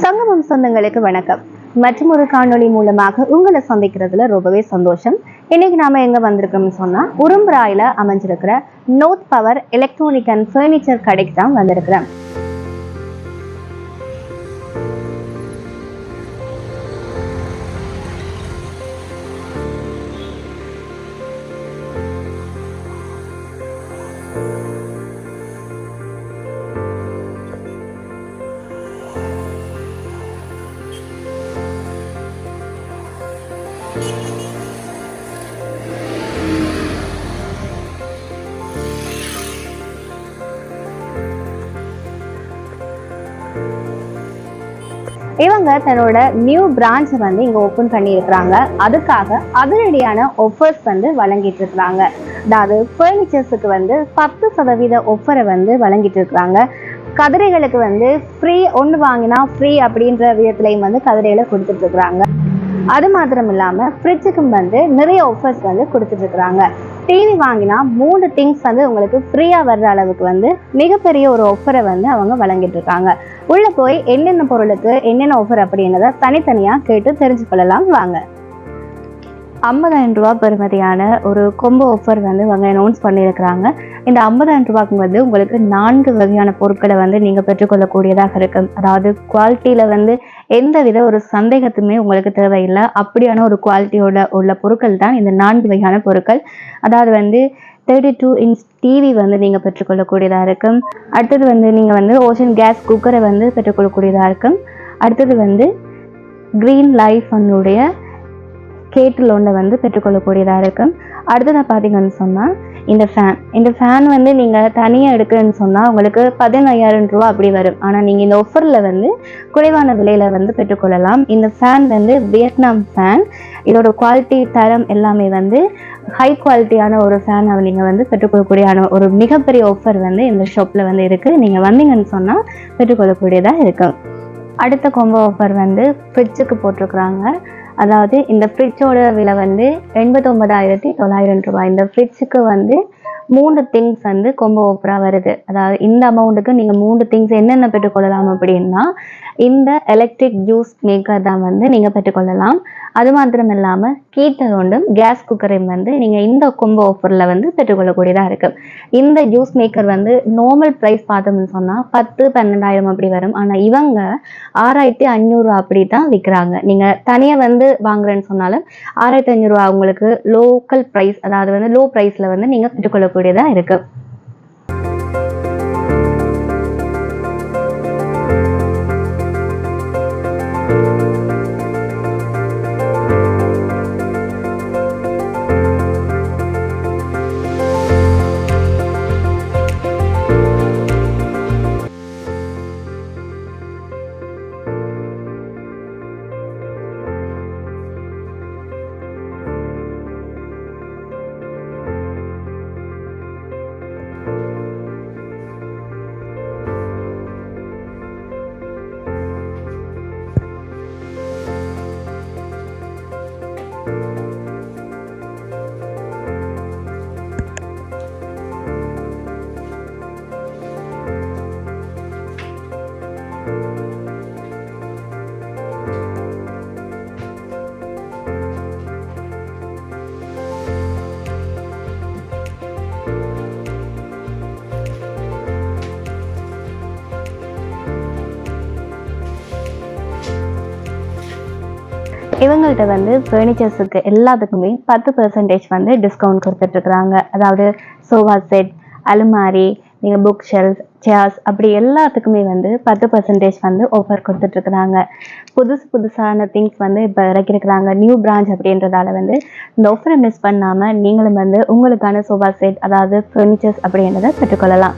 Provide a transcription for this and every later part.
சங்கமம் சொந்தங்களுக்கு வணக்கம். மற்றும் ஒரு காணொளி மூலமாக உங்களை சந்திக்கிறதுல ரொம்பவே சந்தோஷம். இன்னைக்கு நாம எங்க வந்திருக்கோம்னு சொன்னா உரும்புராயில அமைஞ்சிருக்கிற north power electronic and furniture கடைக்கு தான் வந்திருக்கிறேன். இவங்க தன்னோட நியூ பிரான்ச்சை வந்து இங்க ஓபன் பண்ணி இருக்கிறாங்க. அதுக்காக அதிரடியான ஆஃபர்ஸ் வந்து வழங்கிட்டு இருக்கிறாங்க. அதாவது ஃபர்னிச்சர்ஸுக்கு வந்து 10% ஆஃபரை வந்து வழங்கிட்டு இருக்கிறாங்க. கதிரைகளுக்கு வந்து ஃப்ரீ, ஒன்று வாங்கினா ஃப்ரீ அப்படின்ற விதத்துலையும் வந்து கதிரைகளை கொடுத்துட்டு இருக்கிறாங்க. அது மாத்திரம் இல்லாம ஃப்ரிட்ஜுக்கும் வந்து நிறைய ஆஃபர்ஸ் வந்து கொடுத்துட்டு இருக்கிறாங்க. டிவி வாங்கினா 3 திங்ஸ் வந்து உங்களுக்கு ஃப்ரீயா வர்ற அளவுக்கு வந்து மிகப்பெரிய ஒரு ஆஃபரை வந்து அவங்க வழங்கிட்டு இருக்காங்க. உள்ள போய் என்னென்ன பொருளுக்கு என்னென்ன ஆஃபர் அப்படின்றத தனித்தனியா கேட்டு தெரிஞ்சு கொள்ளலாம் வாங்க. 50,000 ரூபா பெறுமதியான ஒரு கொம்போ ஆஃபர் வந்து அவங்க அனௌன்ஸ் பண்ணியிருக்கிறாங்க. இந்த 50,000 ரூபாய்க்கு வந்து உங்களுக்கு 4 வகையான பொருட்களை வந்து நீங்கள் பெற்றுக்கொள்ளக்கூடியதாக இருக்கும். அதாவது குவாலிட்டியில் வந்து எந்தவித ஒரு சந்தேகத்துமே உங்களுக்கு தேவையில்லை. அப்படியான ஒரு குவாலிட்டியோட உள்ள பொருட்கள் தான் இந்த 4 வகையான பொருட்கள். அதாவது வந்து 32 இன்ச் டிவி வந்து நீங்கள் பெற்றுக்கொள்ளக்கூடியதாக இருக்கும். அடுத்தது வந்து நீங்கள் வந்து ஓஷன் கேஸ் குக்கரை வந்து பெற்றுக்கொள்ளக்கூடியதாக இருக்கும். அடுத்தது வந்து க்ரீன் லைஃப்னுடைய கேட்டில் ஒன்றை வந்து பெற்றுக்கொள்ளக்கூடியதாக இருக்கும். அடுத்ததாக பார்த்தீங்கன்னு சொன்னால் இந்த ஃபேன் வந்து நீங்கள் தனியாக எடுக்கிறேன்னு சொன்னால் உங்களுக்கு 15,000 ரூபா அப்படி வரும். ஆனால் நீங்கள் இந்த ஆஃபரில் வந்து குறைவான விலையில் வந்து பெற்றுக்கொள்ளலாம். இந்த ஃபேன் வந்து வியட்நாம் ஃபேன். இதோட குவாலிட்டி தரம் எல்லாமே வந்து ஹை குவாலிட்டியான ஒரு ஃபேனை நீங்கள் வந்து பெற்றுக்கொள்ளக்கூடியான ஒரு மிகப்பெரிய ஆஃபர் வந்து இந்த ஷாப்பில் வந்து இருக்குது. நீங்கள் வந்தீங்கன்னு சொன்னால் பெற்றுக்கொள்ளக்கூடியதாக இருக்கும். அடுத்த கொம்போ ஆஃபர் வந்து ஃப்ரிட்ஜுக்கு போட்டிருக்கிறாங்க. அதாவது இந்த ஃப்ரிட்ஜோட விலை வந்து 89,900 ரூபாய். இந்த ஃப்ரிட்ஜுக்கு வந்து 3 திங்ஸ் வந்து கொம்போ ஆஃபராக வருது. அதாவது இந்த அமௌண்ட்டுக்கு நீங்கள் 3 திங்ஸ் என்னென்ன பெற்றுக்கொள்ளலாம் அப்படின்னா இந்த எலக்ட்ரிக் ஜூஸ் மேக்கர் தான் வந்து நீங்கள் பெற்றுக்கொள்ளலாம். அது மாத்திரம் இல்லாமல் ஹீட்டர் ஒன்றும் கேஸ் குக்கரையும் வந்து நீங்கள் இந்த கொம்போ ஆஃபரில் வந்து பெற்றுக்கொள்ளக்கூடியதாக இருக்குது. இந்த ஜூஸ் மேக்கர் வந்து நார்மல் ப்ரைஸ் பார்த்தோம்னு சொன்னால் 10-12,000 அப்படி வரும். ஆனால் இவங்க 6,500 அப்படி தான் விற்கிறாங்க. நீங்கள் தனியாக வந்து வாங்குறேன்னு சொன்னாலும் 6,500 உங்களுக்கு லோக்கல் ப்ரைஸ், அதாவது வந்து லோ ப்ரைஸில் வந்து நீங்கள் பெற்றுக்கொள்ளக்கூடியதாக இருக்குது. இவங்கள்ட்ட வந்து ஃபர்னிச்சர்ஸுக்கு எல்லாத்துக்குமே 10% வந்து டிஸ்கவுண்ட் கொடுத்துட்ருக்குறாங்க. அதாவது சோஃபா செட், அலுமாரி, நீங்கள் புக் ஷெல்ஃப், சேர்ஸ் அப்படி எல்லாத்துக்குமே வந்து 10% வந்து ஆஃபர் கொடுத்துட்ருக்குறாங்க. புதுசான திங்ஸ் வந்து இப்போ இறக்கிருக்கிறாங்க. நியூ பிரான்ச் அப்படின்றதால வந்து இந்த ஆஃபரை மிஸ் பண்ணாமல் நீங்களும் வந்து உங்களுக்கான சோஃபா செட், அதாவது ஃபர்னிச்சர்ஸ் அப்படின்றத பெற்றுக்கொள்ளலாம்.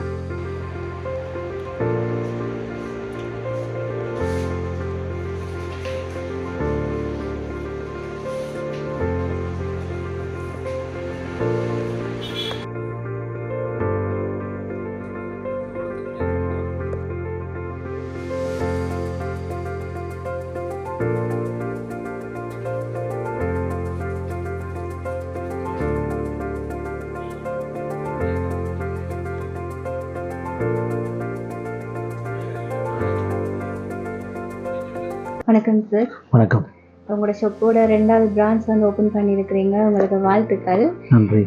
வணக்கம் சார். வணக்கம். உங்களோட ஷாப்போட 2வது பிரான்ச் வந்து ஓப்பன் பண்ணியிருக்கிறீங்க. உங்களுக்கு வாழ்த்துக்கள். நன்றி.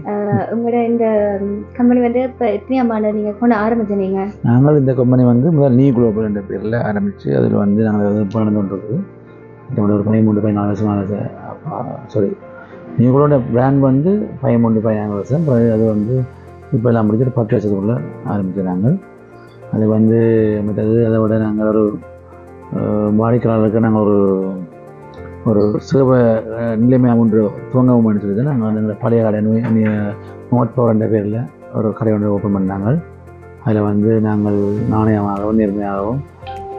உங்களோட இந்த கம்பெனி வந்து இப்போ எத்தனையாம் ஆண்டு நீங்கள் கொண்டு ஆரம்பிச்சீங்க? நாங்கள் இந்த கம்பெனி வந்து முதல் நியூ குளோபல் என்ற பேரில் ஆரம்பித்து அதில் வந்து நாங்கள் நடந்து கொண்டிருக்குது. இதோட ஒரு 13-14 வருஷமாக சாரி நியூ குளோபல் பிராண்ட் வந்து 13-14 வருஷம். அது வந்து இப்போ எல்லாம் முடிச்சுட்டு 10 வருஷத்துக்குள்ளே ஆரம்பிச்சிருந்தாங்க. அது வந்து மற்றது அதை விட நாங்கள் ஒரு வாடிக்கையாளருக்கு நாங்கள் ஒரு சேவை நிலைமையாக ஒன்று துவங்கவும் சொல்லிட்டு நாங்கள் வந்து எங்கள் பழைய கடை நோட் பவர் என்ற பேரில் ஒரு கடை ஒன்று ஓப்பன் பண்ணாங்க. அதில் வந்து நாங்கள் நாணயமாகவும் நேர்மையாகவும்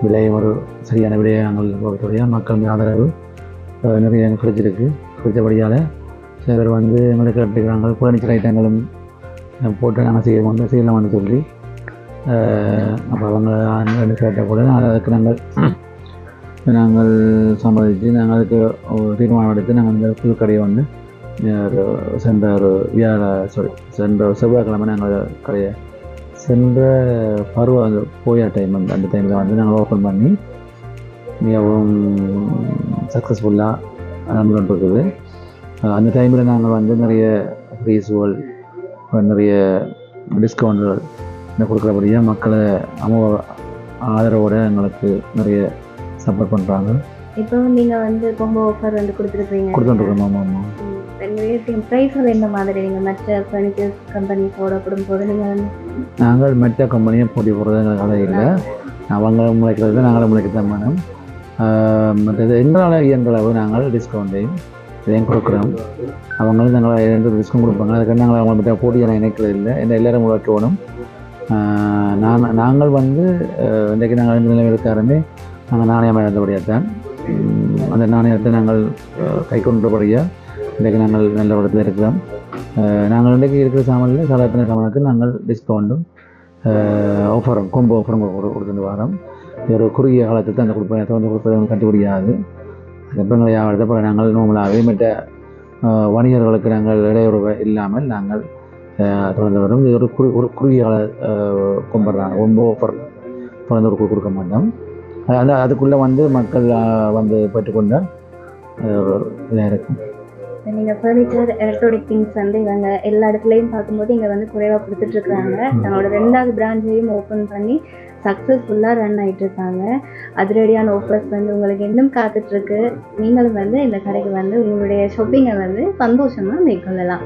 விலையும் ஒரு சரியான விலையை நாங்கள் பொறுத்தவரையாக மக்கள் ஆதரவு நிறைய கிடைச்சிருக்கு. கிடைச்சபடியால் சில பேர் வந்து எங்களுக்கு கட்டுக்கிறாங்க. ஃபர்னிச்சர் ஐட்டங்களும் போட்டு நாங்கள் செய்யலாம்னு சொல்லி அப்போ அவங்க கேட்ட கூட அதுக்கு நாங்கள் சம்பாதிச்சு நாங்கள் அதுக்கு தீர்மானம் எடுத்து நாங்கள் அந்த புது கடையை வந்து சென்ற செவ்வாய்க்கிழமை நாங்கள் கடையை சென்ற பருவம் அந்த போயா டைம் அந்த டைமில் வந்து நாங்கள் ஓப்பன் பண்ணி மிகவும் சக்ஸஸ்ஃபுல்லாக நடந்து கொண்டிருக்குது. அந்த டைமில் நாங்கள் வந்து நிறைய ஃப்ரீஸுகள் நிறைய டிஸ்கவுண்ட்கள் கொடுக்குறபடியாக மக்களை ஆதரவோடு எங்களுக்கு நிறைய சப்போர்ட் பண்ணுறாங்க. இப்போ நீங்கள் வந்து கொம்போ ஆஃபர் வந்து கொடுத்துருக்கோம். ஆமாம். ப்ரைஸ்கள் என்ன மாதிரி நீங்கள் மற்ற ஃபர்னிச்சர் கம்பெனிஸோட கொடுக்கும்போது நீங்கள் வந்து நாங்கள் மற்ற கம்பெனியை போட்டி போடுறது எங்களுக்கு கதை இல்லை. அவங்க முளைக்கிறது நாங்களும் முளைக்க தான் வேணும். மற்றது எங்களால் இயன்றளவு நாங்கள் டிஸ்கவுண்ட்டையும் இதையும் கொடுக்குறோம். அவங்களும் நாங்கள் எந்த டிஸ்கவுண்ட் கொடுப்பாங்க. அதுக்கு நாங்கள் அவங்க மற்ற போட்டியை நினைக்கிறது இல்லை. என்ன எல்லோரும் உழைக்கணும். நாங்கள் வந்து இன்றைக்கு நாங்கள் இந்த நிலையில் இருக்காருமே நாங்கள் நாணயம் இழந்தபடியாக தான் அந்த நாணயத்தை நாங்கள் கை கொண்டபடியாக இன்றைக்கு நாங்கள் நல்ல இடத்துல இருக்கிறோம். நாங்கள் இன்றைக்கு இருக்கிற சாமானில் சாதாரண சாமானுக்கு நாங்கள் டிஸ்கவுண்ட்டும் ஆஃபரும் கொம்போ ஆஃபரும் கொடுத்துட்டு வரோம். ஒரு குறுகிய காலத்தில் தான் அந்த கொடுப்பதை கண்டுபிடிக்காது. அதுக்கப்புறம் வியாபாரத்தை அப்புறம் நாங்கள் நோமலாகவே மற்ற வணிகர்களுக்கு நாங்கள் இடையூறு இல்லாமல் நாங்கள் தொடர்ந்து வரும். இது ஒரு குறுகிய கால கொம்புறாங்க. கொம்போ ஆஃபர் தொடர்ந்து கொடுக்க மாட்டோம். அதுக்குள்ளே வந்து மக்கள் வந்து பெற்றுக்கொண்ட இதாக இருக்கும். நீங்கள் ஃபர்னிச்சர் எலக்ட்ரானிக் திங்ஸ் வந்து இவங்க எல்லா இடத்துலையும் பார்க்கும்போது இங்கே வந்து குறைவாக கொடுத்துட்ருக்குறாங்க. நம்மளோட 2வது பிரான்ச்சையும் ஓப்பன் பண்ணி சக்ஸஸ்ஃபுல்லாக ரன் ஆகிட்டுருக்காங்க. அதிரடியான ஆஃபர்ஸ் வந்து உங்களுக்கு இன்னும் காத்துட்ருக்கு. நீங்களும் வந்து இந்த கடைக்கு வந்து உங்களுடைய ஷாப்பிங்கை வந்து சந்தோஷமாக மேற்கொள்ளலாம்.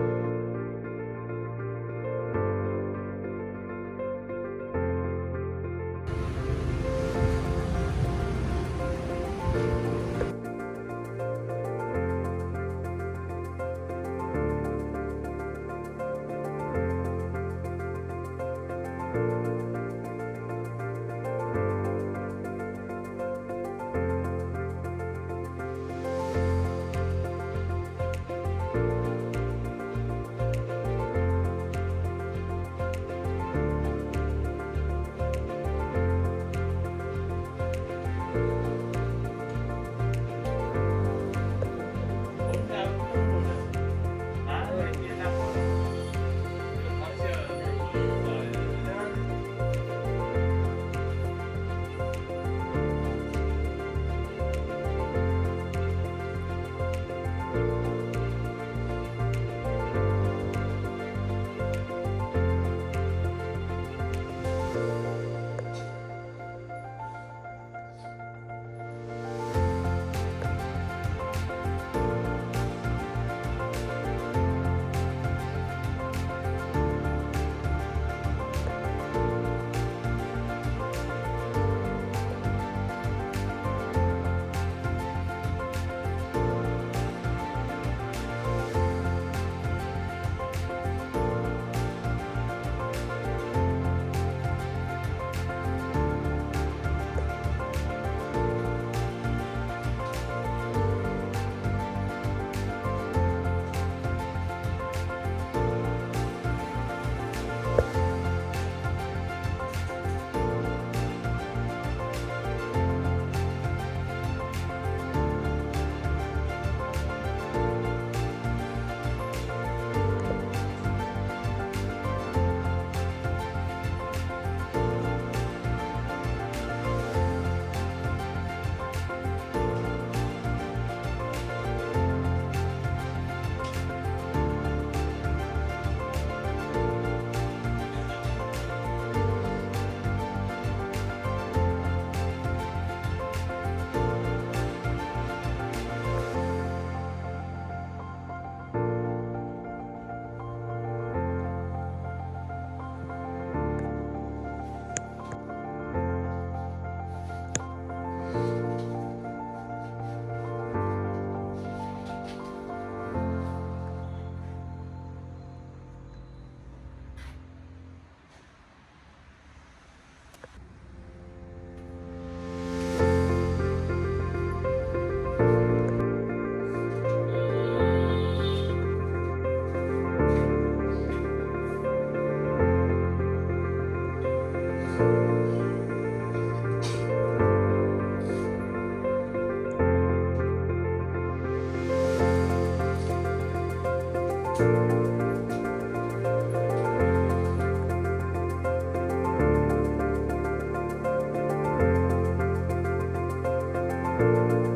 நன்றி.